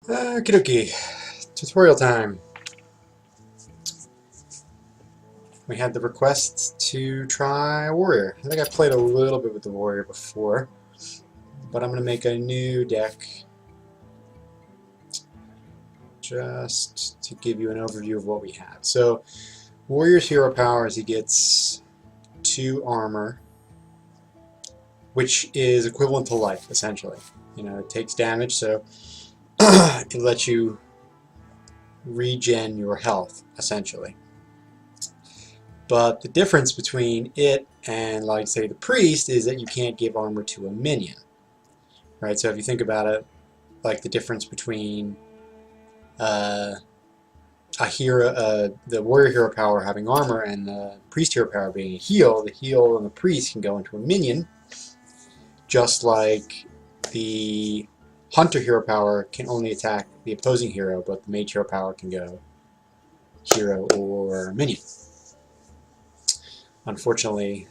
Okie dokie. Tutorial time. We had the request to try a warrior. I think I played a little bit with the warrior before, but I'm going to make a new deck just to give you an overview of what we have. So, warrior's hero power is he gets 2 armor, which is equivalent to life, essentially. You know, it takes damage, so it lets you regen your health, essentially. But the difference between it and, like, say, the priest is that you can't give armor to a minion, right? So if you think about it, like the difference between a hero, the warrior hero power having armor, and the priest hero power being a heal, the heal and the priest can go into a minion, just like the hunter hero power can only attack the opposing hero, but the mage hero power can go hero or minion. Unfortunately,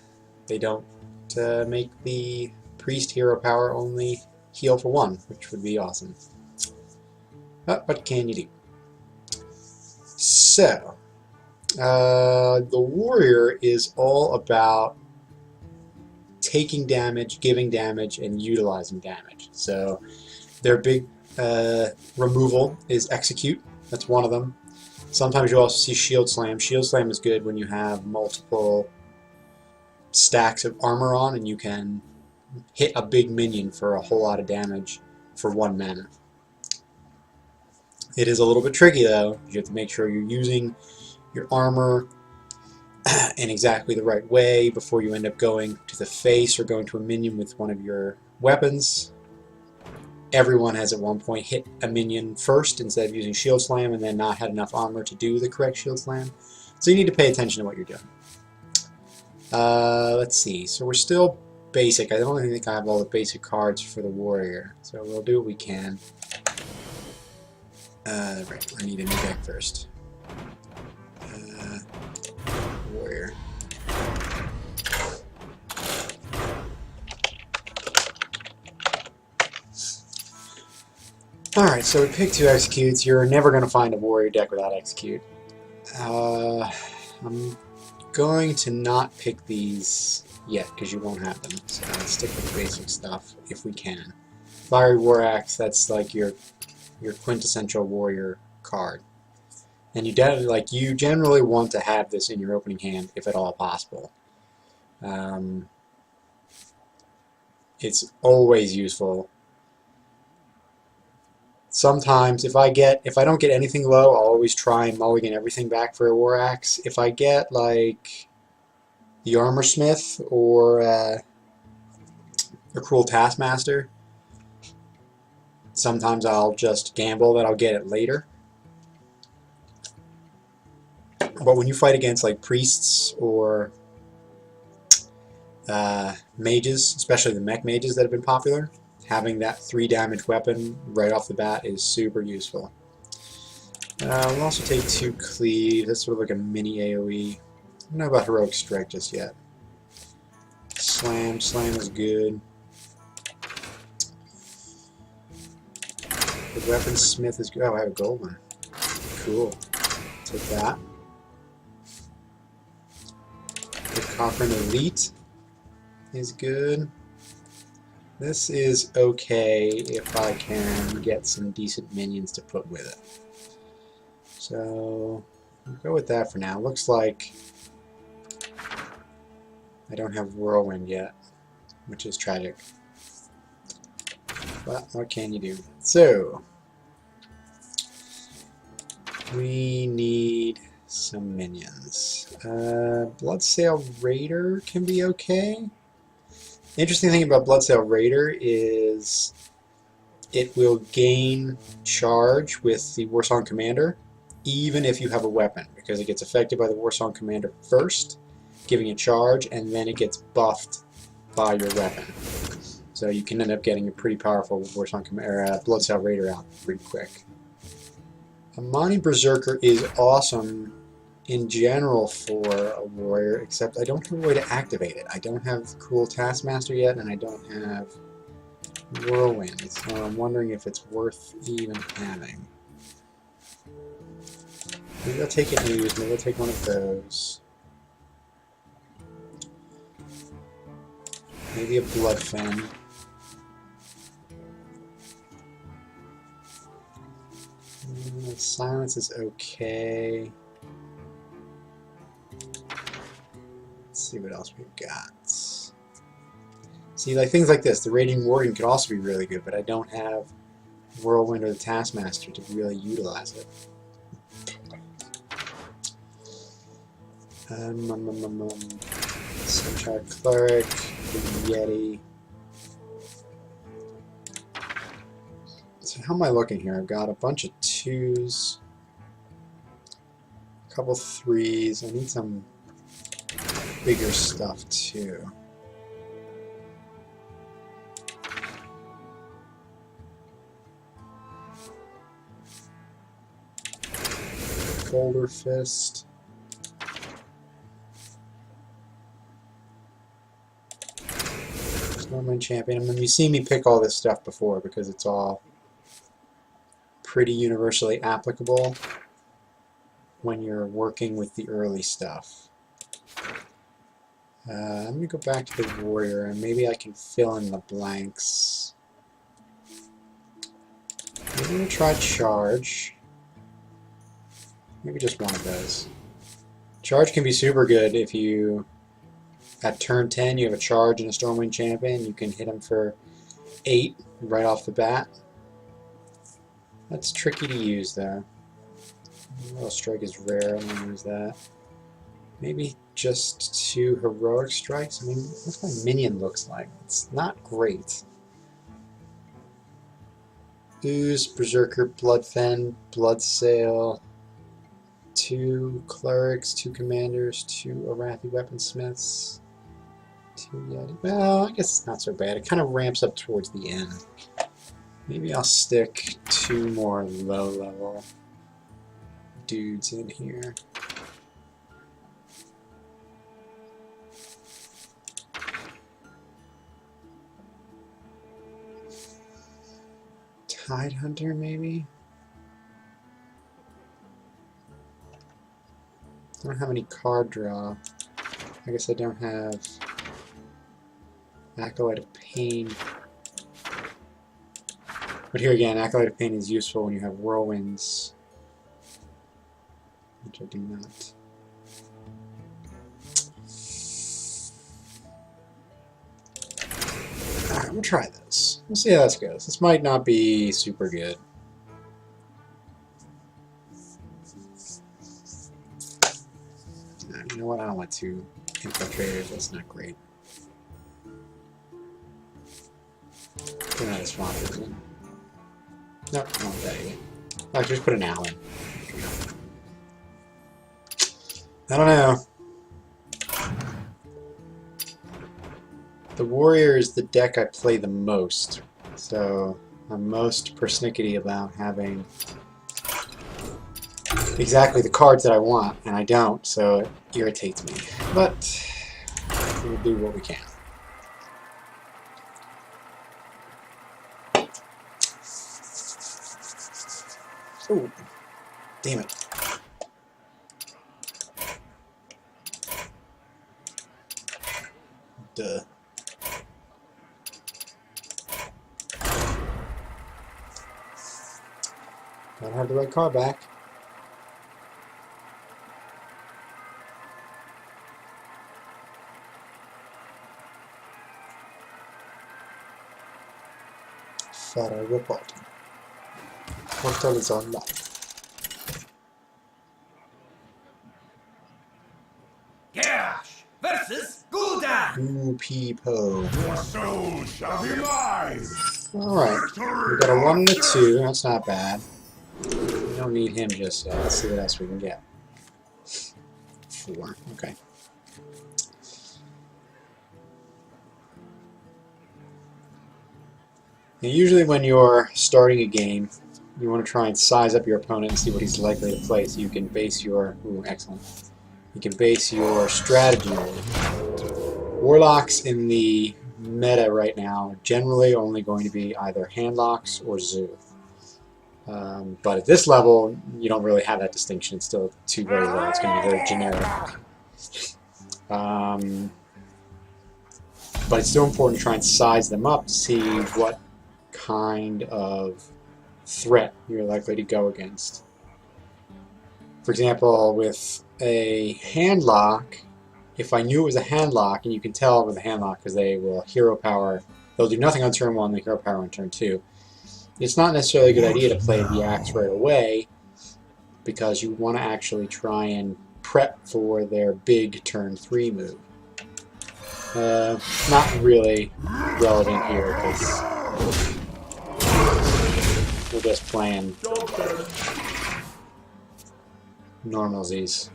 they don't make the priest hero power only heal for 1, which would be awesome. But what can you do? So, the warrior is all about taking damage, giving damage, and utilizing damage. So, their big removal is execute. That's one of them. Sometimes you also see shield slam. Shield slam is good when you have multiple stacks of armor on and you can hit a big minion for a whole lot of damage for 1 mana. It is a little bit tricky though. You have to make sure you're using your armor in exactly the right way before you end up going to the face or going to a minion with one of your weapons. Everyone has at one point hit a minion first instead of using shield slam and then not had enough armor to do the correct shield slam. So you need to pay attention to what you're doing. Let's see, so we're still basic. I don't even think I have all the basic cards for the warrior, so we'll do what we can. Right, I need a new deck first. Warrior. Alright, so we picked 2 executes. You're never going to find a warrior deck without execute. I'm going to not pick these yet because you won't have them. So I'll stick with the basic stuff if we can. Fiery War Axe, that's like your quintessential warrior card. And you generally want to have this in your opening hand if at all possible. It's always useful. Sometimes if I don't get anything low, I'll always try and mulligan everything back for a War Axe. If I get like the Armor Smith or a Cruel Taskmaster, sometimes I'll just gamble that I'll get it later. But when you fight against like priests or mages, especially the mech mages that have been popular, having that 3 damage weapon right off the bat is super useful. We'll also take 2 cleave. That's sort of like a mini AoE. I don't know about Heroic Strike just yet. Slam is good. The Weaponsmith is good. Oh, I have a gold one. Cool. Take that. The Cochrane Elite is good. This is okay if I can get some decent minions to put with it. So, we'll go with that for now. Looks like I don't have Whirlwind yet, which is tragic. But what can you do? So, we need some minions. Bloodsail Raider can be okay. The interesting thing about Bloodsail Raider is it will gain charge with the Warsong Commander even if you have a weapon, because it gets affected by the Warsong Commander first, giving it charge, and then it gets buffed by your weapon. So you can end up getting a pretty powerful Bloodsail Raider out pretty quick. Amani Berserker is awesome in general for a warrior, except I don't have a way to activate it. I don't have Cruel Taskmaster yet, and I don't have Whirlwind, so I'm wondering if it's worth even having. Maybe I'll take it used, maybe I'll take one of those. Maybe a Bloodfen. Silence is okay. Let's see what else we've got. See, like things like this, the Raging Warden could also be really good, but I don't have Whirlwind or the Taskmaster to really utilize it. Sunshine Cleric, the Yeti. So how am I looking here? I've got a bunch of 2s, a couple 3s. I need some bigger stuff too. Boulder Fist. Stormwind Champion. I mean, you've seen me pick all this stuff before because it's all pretty universally applicable when you're working with the early stuff. Let me go back to the Warrior and maybe I can fill in the blanks. Maybe we'll try Charge. Maybe just one of those. Charge can be super good if you, at turn 10, you have a Charge and a Stormwind Champion. You can hit him for 8 right off the bat. That's tricky to use though. Well, Strike is rare, I'm going to use that. Maybe just 2 Heroic Strikes. I mean, what's my minion looks like? It's not great. Ooze, Berserker, Bloodfen, Bloodsail. 2 Clerics, 2 Commanders, 2 Arathi Weaponsmiths, 2 Yeti. Well, I guess it's not so bad. It kind of ramps up towards the end. Maybe I'll stick 2 more low-level dudes in here. Tidehunter, maybe? I don't have any card draw. I guess I don't have Acolyte of Pain. But here again, Acolyte of Pain is useful when you have Whirlwinds, which I do not. Alright, we'll try this. We'll see how this goes. This might not be super good. You know what? I don't want 2 Infiltrators. That's not great. They're not a swamp, is it? Nope, I don't want that either. I'll just put an owl in. I don't know. The Warrior is the deck I play the most, so I'm most persnickety about having exactly the cards that I want, and I don't, so it irritates me. But we'll do what we can. Oh, damn it. Duh. Gotta have the right card back. Fare report. Portal is online. Gash versus Gul'dan. Ooh, people. Your soul shall be mine! Alright. We got a 1 and a 2. That's not bad. We don't need him just yet. Let's see what else we can get. 4. Okay. Now, usually when you're starting a game, you want to try and size up your opponent and see what he's likely to play so you can base your... Ooh, excellent. You can base your strategy on it. Warlocks in the meta right now are generally only going to be either Handlocks or Zoo. But at this level, you don't really have that distinction. It's still too very low. It's going to be very generic. But it's still important to try and size them up to see what kind of threat you're likely to go against. For example, with a handlock, if I knew it was a handlock, and you can tell with a handlock because they will hero power, they'll do nothing on turn 1, they hero power on turn 2. It's not necessarily a good idea to play the axe right away because you want to actually try and prep for their big turn 3 move. Not really relevant here because we're just playing normalsies.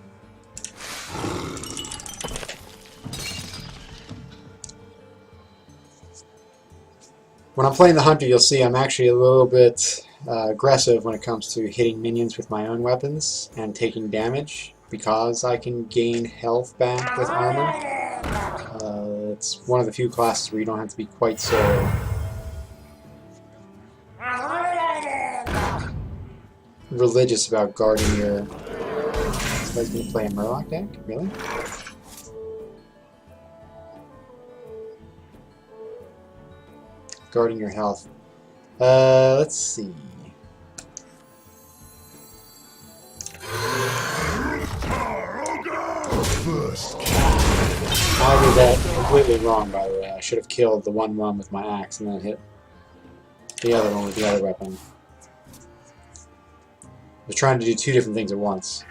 When I'm playing the Hunter, you'll see I'm actually a little bit aggressive when it comes to hitting minions with my own weapons and taking damage because I can gain health back with armor. It's one of the few classes where you don't have to be quite so religious about guarding your... Somebody's going to play a Murloc deck? Really? Guarding your health. Let's see. I did that completely wrong, by the way. I should have killed the 1/1 with my axe and then hit the other one with the other weapon. I was trying to do 2 different things at once.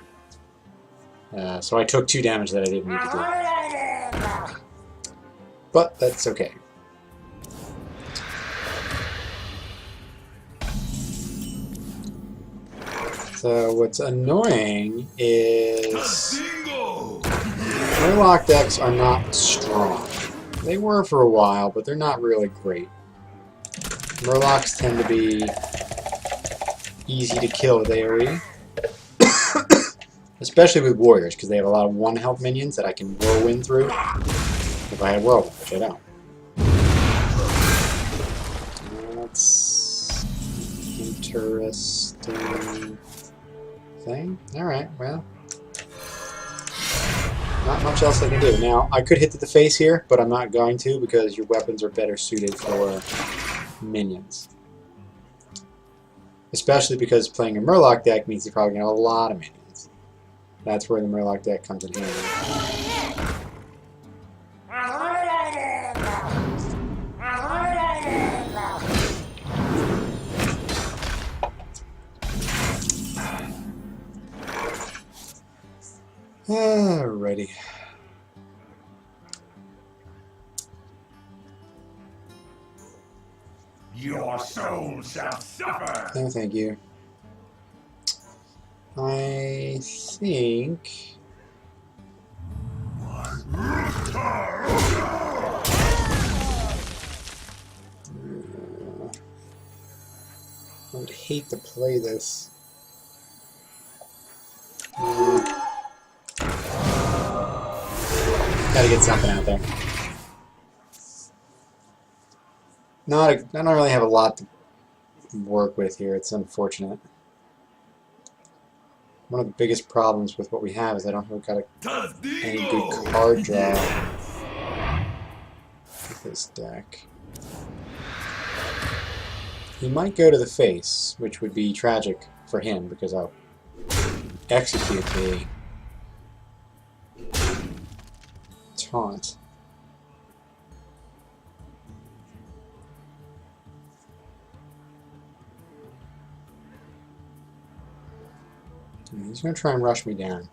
So I took 2 damage that I didn't need to do. But that's okay. So what's annoying is Murloc decks are not strong. They were for a while, but they're not really great. Murlocs tend to be easy to kill with AoE. Especially with warriors, because they have a lot of 1 health minions that I can whirlwind through. If I had whirlwind, which I don't. That's interesting thing. Alright, well. Not much else I can do. Now, I could hit to the face here, but I'm not going to because your weapons are better suited for minions. Especially because playing a Murloc deck means you're probably going to have a lot of minions. That's where the Murloc deck comes in handy. Alrighty. Your soul shall suffer! No, thank you. I think... I would hate to play this. Gotta get something out there. I don't really have a lot to work with here. It's unfortunate. One of the biggest problems with what we have is I don't have any good card draw with this deck. He might go to the face, which would be tragic for him because I'll execute the taunt. He's going to try and rush me down.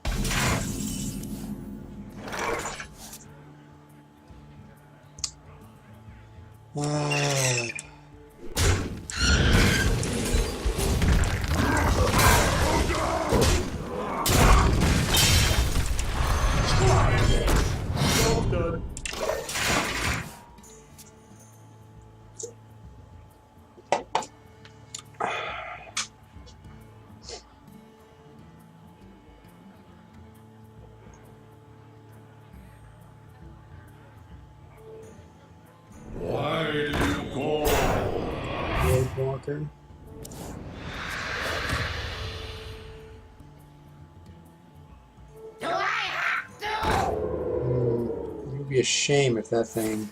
be a shame if that thing...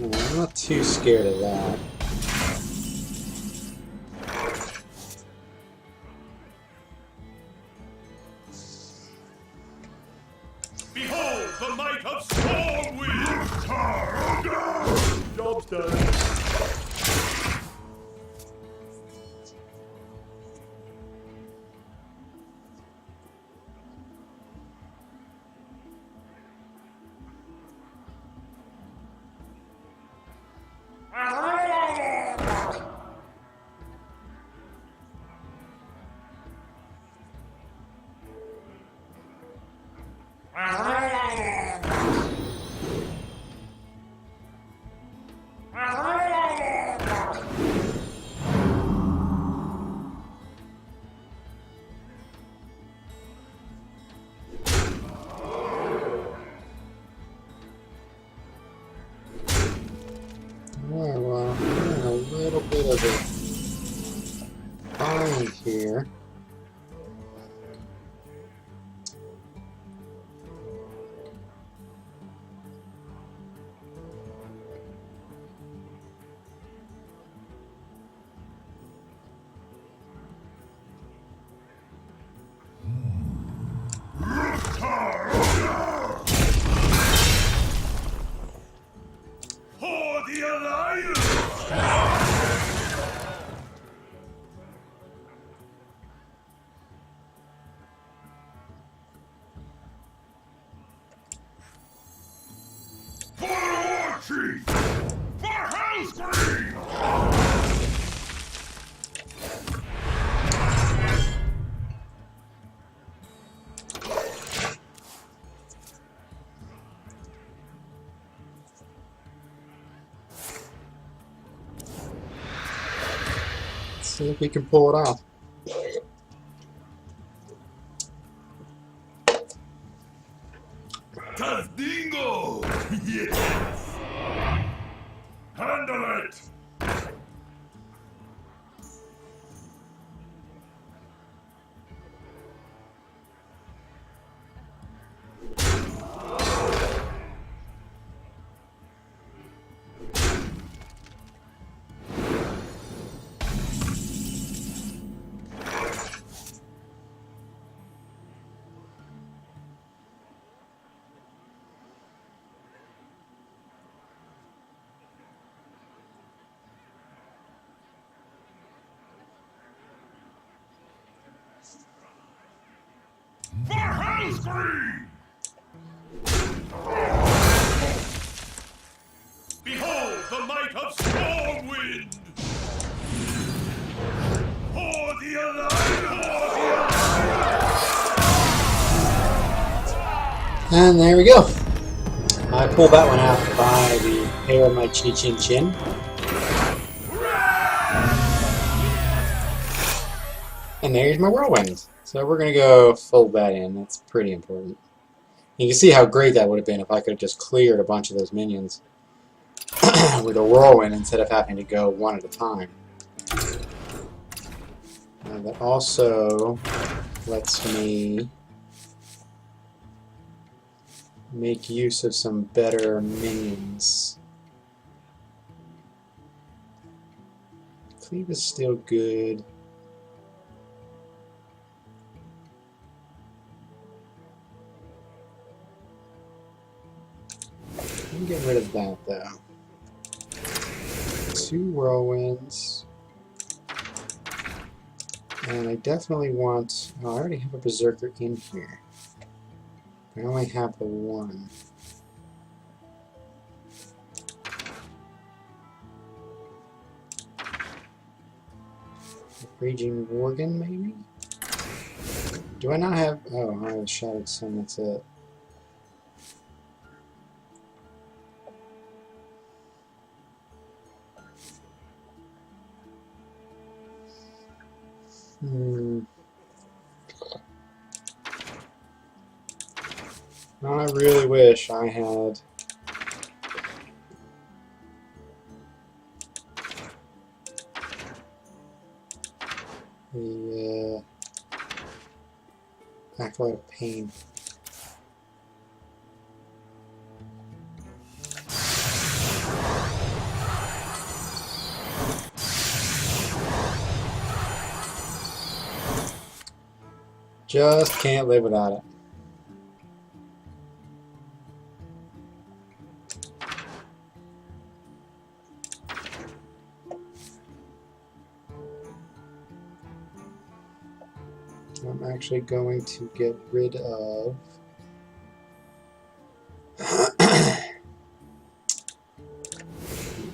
I'm not too scared of that. Behold the might of Stormwind! Job's done. Oh, well, I'm in a little bit of a bind here. For the Alliance! For the War Chief! For Hellscream! See if we can pull it off. Tazdingo! Yes! Handle it! For Hellscream! Behold the might of Stormwind! For the Alliance! And there we go. I pulled that one out by the hair of my chin chin chin. And there's my whirlwind. So we're going to go fold that in. That's pretty important. You can see how great that would have been if I could have just cleared a bunch of those minions with a whirlwind instead of having to go one at a time. And that also lets me make use of some better minions. Cleave is still good. I'm getting rid of that though. 2 whirlwinds. And I definitely want... Oh, I already have a berserker in here. I only have the 1. Raging Worgen, maybe? Do I not have... Oh, I have Shattered Sun, that's it. I really wish I had Acolyte of Pain. Just can't live without it. I'm actually going to get rid of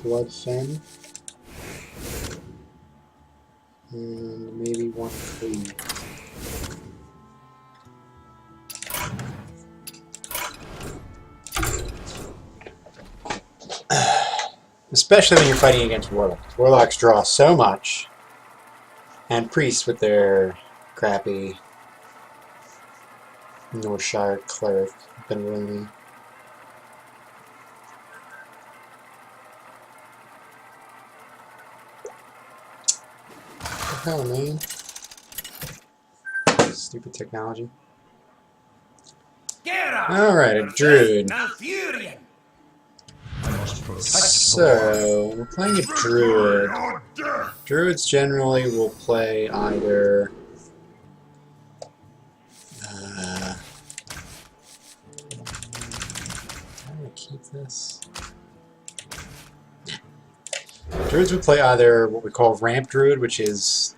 Bloodfen and maybe one Cleave. Especially when you're fighting against Warlocks. Warlocks draw so much, and Priests with their crappy Northshire Cleric have been really... What the hell, man? Stupid technology. Alright, a Druid. Malfurion. So, we're playing a Druid. Druids generally will play either... how do I keep this? Druids would play either what we call Ramp Druid, which is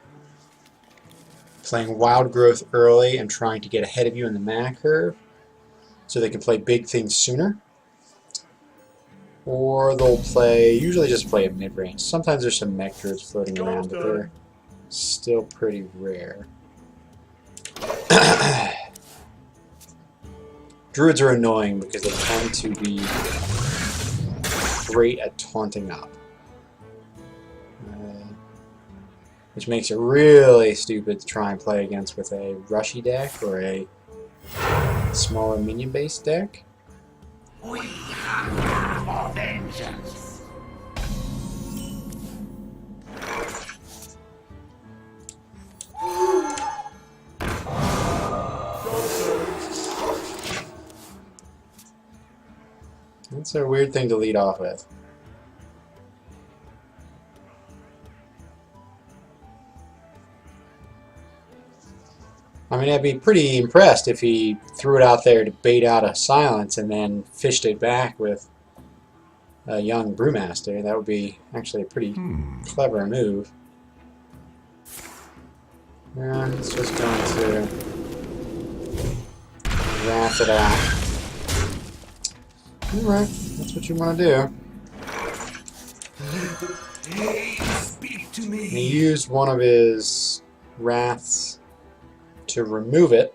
playing Wild Growth early and trying to get ahead of you in the mana curve, so they can play big things sooner. Or they'll play, usually just play a mid-range. Sometimes there's some mech druids floating around, but they're still pretty rare. Druids are annoying because they tend to be great at taunting up. Which makes it really stupid to try and play against with a rushy deck or a smaller minion-based deck. We hunger for vengeance. That's a weird thing to lead off with. I mean, I'd be pretty impressed if he threw it out there to bait out a silence and then fished it back with a young Brewmaster. That would be actually a pretty clever move. And it's just going to wrap it out. Alright, that's what you want to do. Speak to me. And he used one of his wraths to remove it.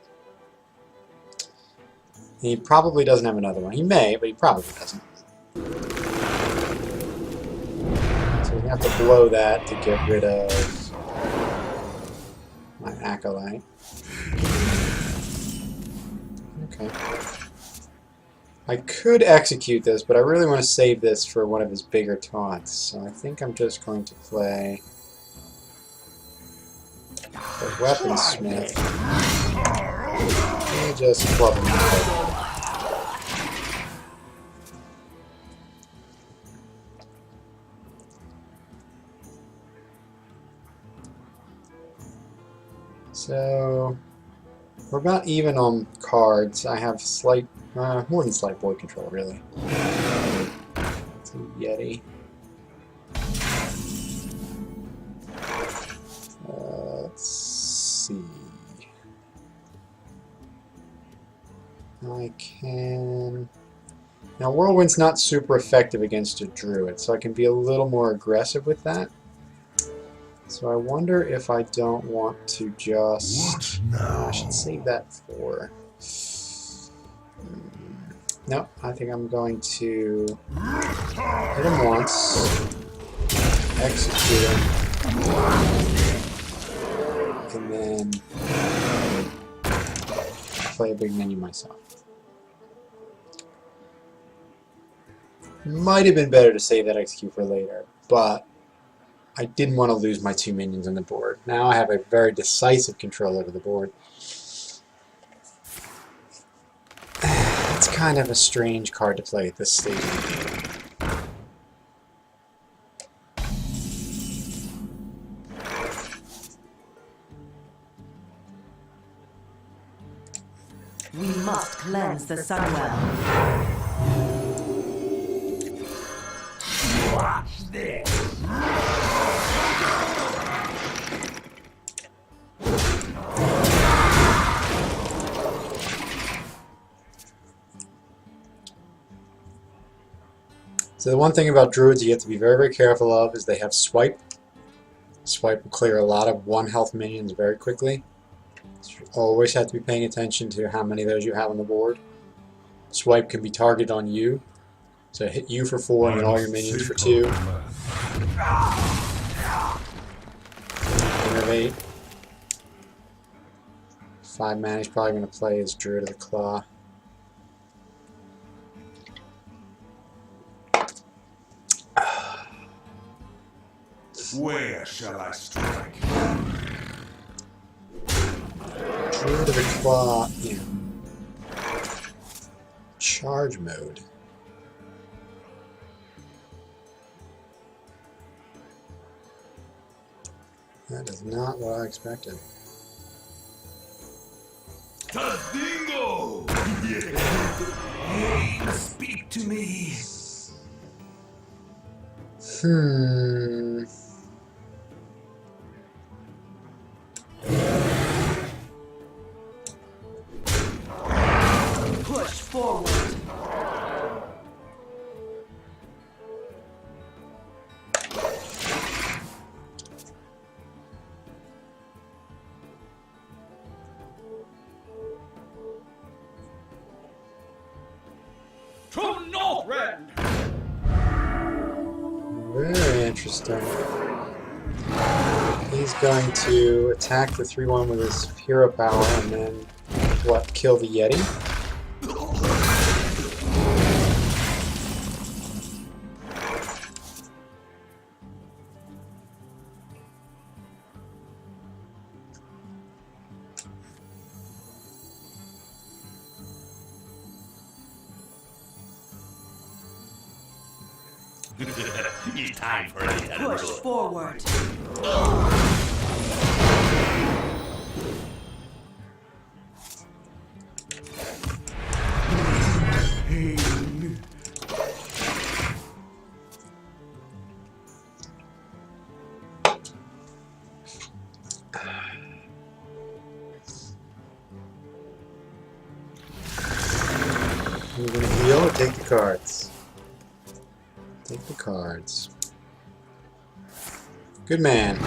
He probably doesn't have another one. He may, but he probably doesn't. So we have to blow that to get rid of my Acolyte. Okay. I could execute this, but I really want to save this for one of his bigger taunts. So I think I'm just going to play the Weaponsmith. And just club him out. So we're about even on cards. I have slight, more than slight board control, really. It's a Yeti. Let's see. I can... Now, Whirlwind's not super effective against a Druid, so I can be a little more aggressive with that. So I wonder if I don't want to just... I should save that for... No, I think I'm going to hit him once, execute him, and then play a big menu myself. Might have been better to save that execute for later, but I didn't want to lose my 2 minions on the board. Now I have a very decisive control over the board. kind of a strange card to play at this stage of the game. We must cleanse the Sunwell. Watch this. So the one thing about druids you have to be very, very careful of is they have swipe. Swipe will clear a lot of 1 health minions very quickly. So you always have to be paying attention to how many of those you have on the board. Swipe can be targeted on you. So hit you for 4 and then all your minions for 2. Innervate. 5 mana he's probably going to play as Druid of the Claw. Where shall I strike? Druid of the Claw in charge mode. That is not what I expected. Tadingo! Hey, speak to me. Push forward. To Northrend. Very interesting. He's going to attack the 3/1 with his hero power and then, what, kill the Yeti? It's time for a little Push forward. You're going to heal or take the cards? Take the cards. Good man.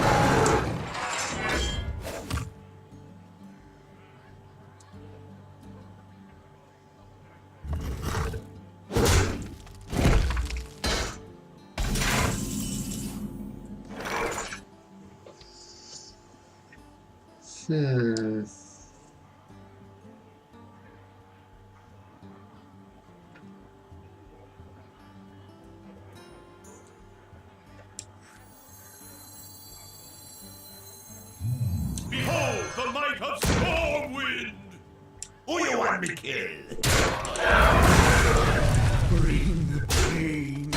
Behold the might of Stormwind! Who you want to kill? Bring pain.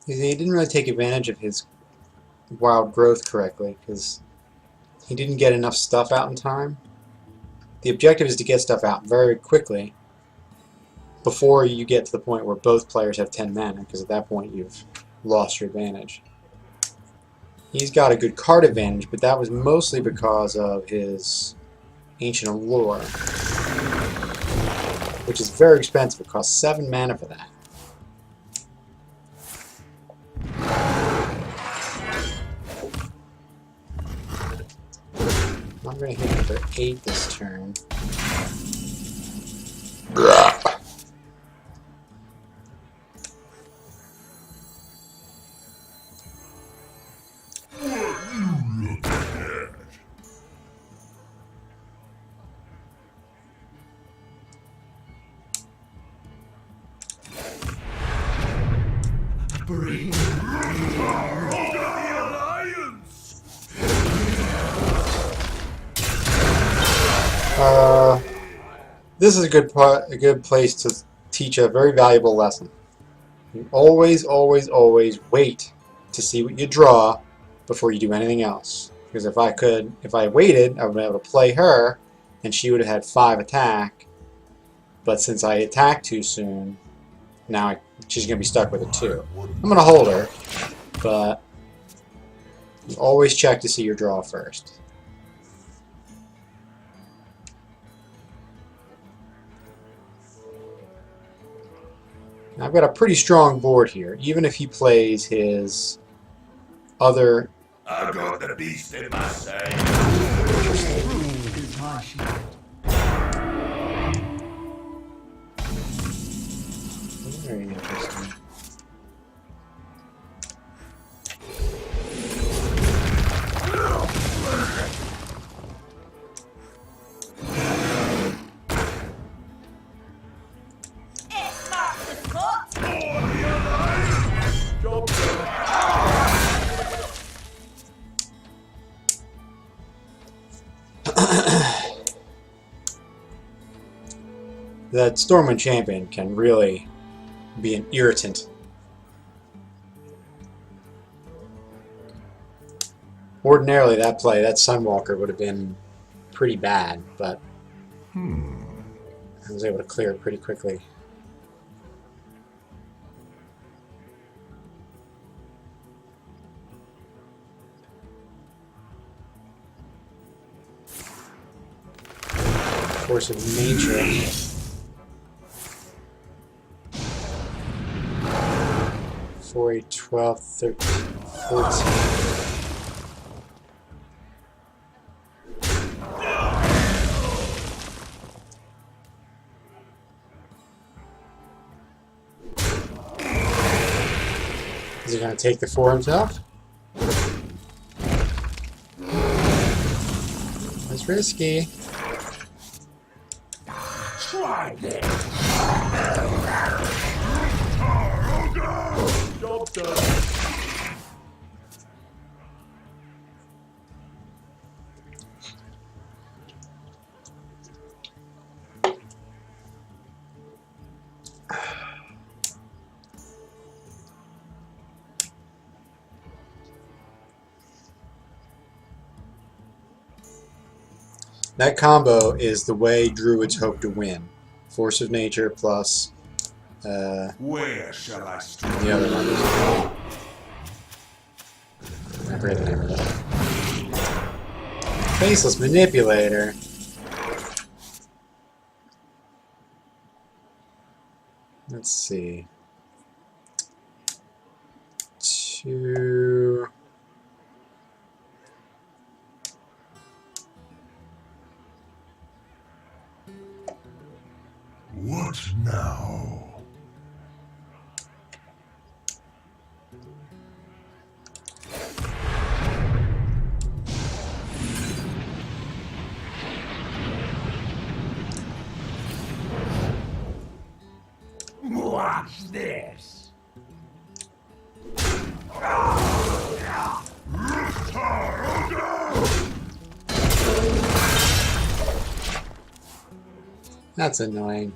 He didn't really take advantage of his wild growth correctly because he didn't get enough stuff out in time. The objective is to get stuff out very quickly before you get to the point where both players have 10 mana, because at that point you've lost your advantage. He's got a good card advantage, but that was mostly because of his Ancient Allure, which is very expensive. It costs 7 mana for that. I'm going to hit him for 8 this turn. Bring This is a good place to teach a very valuable lesson. You always, always, always wait to see what you draw before you do anything else. Because if I waited, I would be able to play her, and she would have had 5 attack. But since I attacked too soon, now she's going to be stuck with a 2. I'm going to hold her, but you always check to see your draw first. Now, I've got a pretty strong board here, even if he plays his other... I got the beast in my sight. Very interesting. That Stormwind Champion can really be an irritant. Ordinarily, that Sunwalker would have been pretty bad, but I was able to clear it pretty quickly. Force of Nature. For 8, 12, 13, 14. Is he going to take the 4 himself? That's risky. Try this. Job done. That combo is the way Druids hope to win. Force of Nature plus Where shall I strike? the other one. I forget the name of that. Faceless Manipulator. Let's see. 2... What now? Watch this. That's annoying.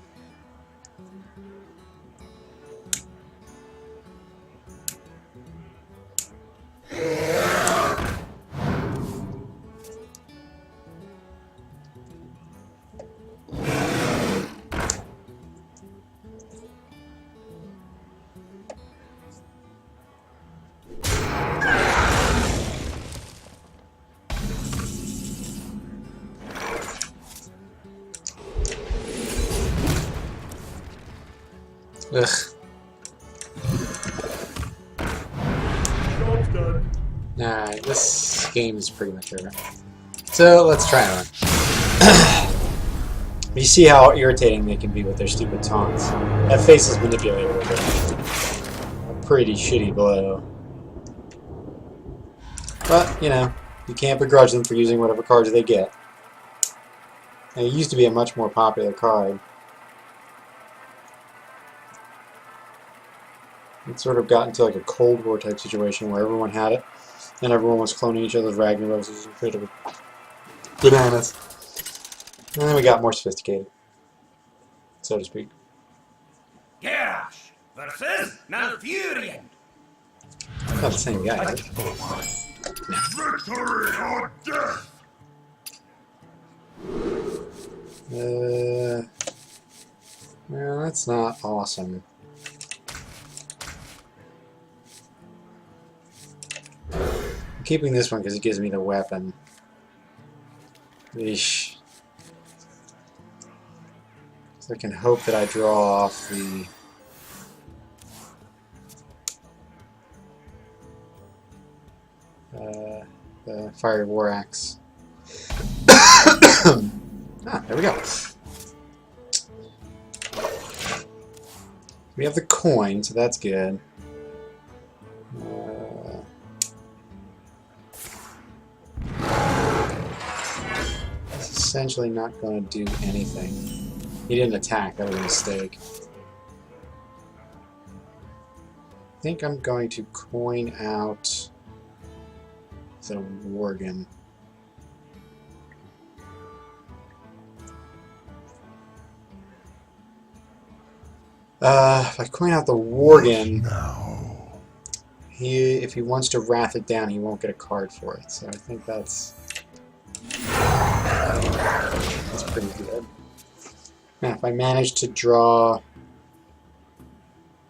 Ugh. Job's done. Alright, this game is pretty much over. So, let's try one. You see how irritating they can be with their stupid taunts. That Faceless Manipulator with a pretty shitty blow. But, you know, you can't begrudge them for using whatever cards they get. And it used to be a much more popular card. It sort of got into like a Cold War type situation where everyone had it, and everyone was cloning each other's Ragnaros. It was incredible. Bananas. And then we got more sophisticated, so to speak. Garrosh versus Malfurion. It's not the same guy, is it? Victory or death! Well, that's not awesome. I'm keeping this one because it gives me the weapon. Eesh. So I can hope that I draw off the Fiery War Axe. Ah, there we go. We have the coin, so that's good. It's essentially not going to do anything. He didn't attack, that was a mistake. I think I'm going to coin out the Worgen. If I coin out the Worgen, if he wants to wrath it down, he won't get a card for it. So I think that's pretty good. Now, if I manage to draw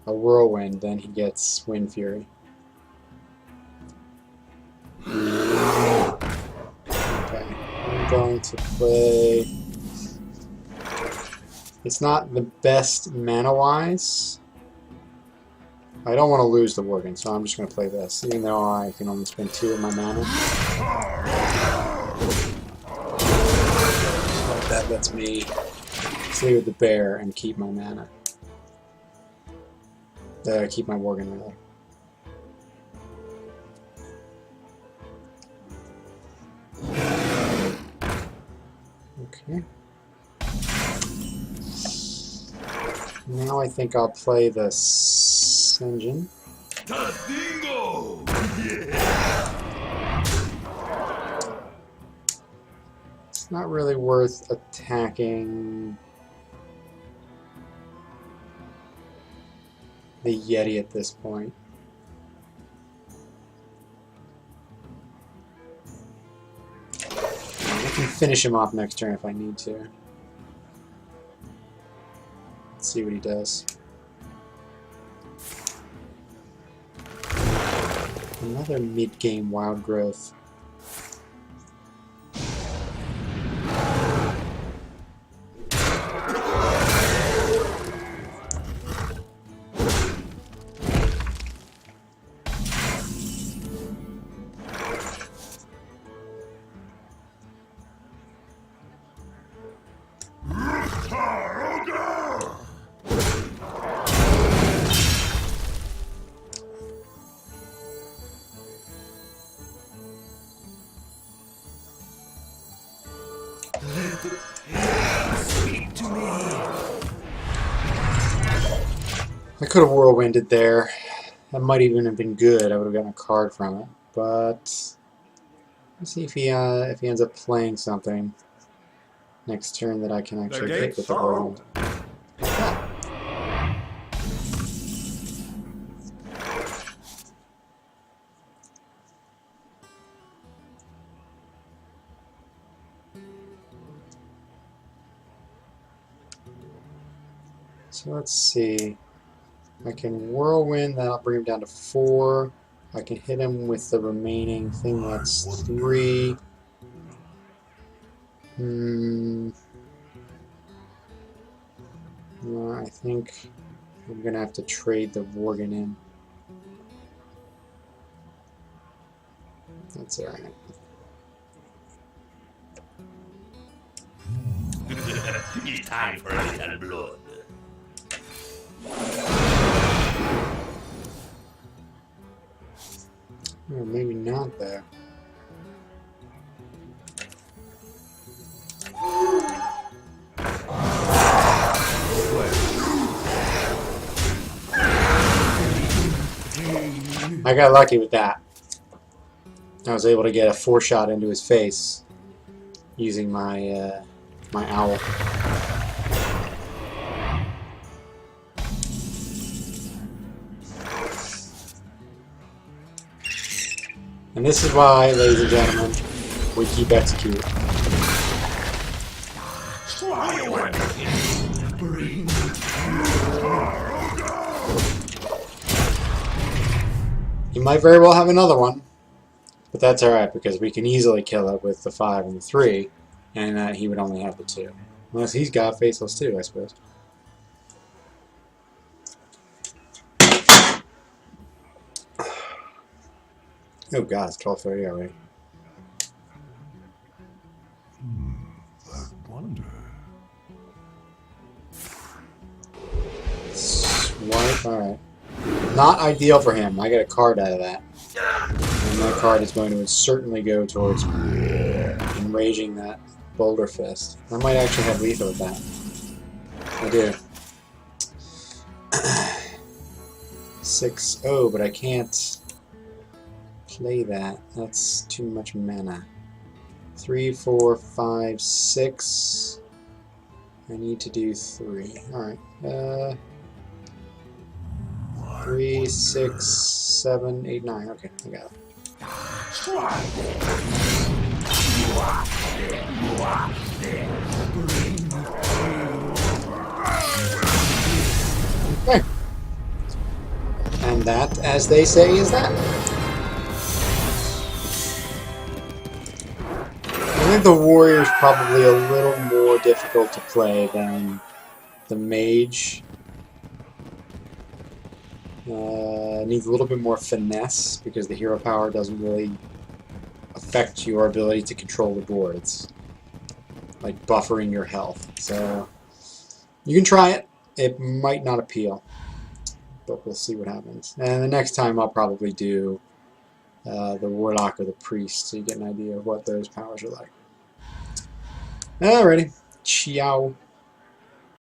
a Whirlwind, then he gets Wind Fury. Okay, I'm going to play. It's not the best mana-wise. I don't want to lose the Worgen, so I'm just going to play this, even though I can only spend 2 of my mana. But that lets me stay with the bear and keep my mana. Keep my Worgen, rather. Okay. Now I think I'll play the Senjin. Tastingo! It's not really worth attacking the Yeti at this point. I can finish him off next turn if I need to. Let's see what he does. Another mid-game Wild Growth. I could have Whirlwinded there. That might even have been good. I would have gotten a card from it. But let's see if he ends up playing something next turn that I can actually hit with the Whirlwind. So let's see. I can Whirlwind, that'll bring him down to 4. I can hit him with the remaining thing, that's 3. I think I'm going to have to trade the Worgen in. That's alright. It's time for a little blood. Or maybe not there. I got lucky with that. I was able to get a 4-shot into his face using my my owl. And this is why, ladies and gentlemen, we keep executing. He might very well have another one, but that's alright because we can easily kill it with the 5 and the 3, and he would only have the 2. Unless he's got Faceless too, I suppose. Oh god, it's 12:30 already. I wonder. Swipe, alright. Not ideal for him. I get a card out of that. And that card is going to certainly go towards enraging that Boulder Fist. I might actually have lethal with that. I do. 6-0, but I can't play that. That's too much mana. 3, 4, 5, 6. I need to do 3. Alright. 3, 6, 7, 8, 9. Okay, I got it. Okay. And that, as they say, is that. I think the warrior is probably a little more difficult to play than the mage. Needs a little bit more finesse because the hero power doesn't really affect your ability to control the board. It's like buffering your health. So you can try it. It might not appeal, but we'll see what happens. And the next time I'll probably do the warlock or the priest so you get an idea of what those powers are like. Alrighty. Ciao.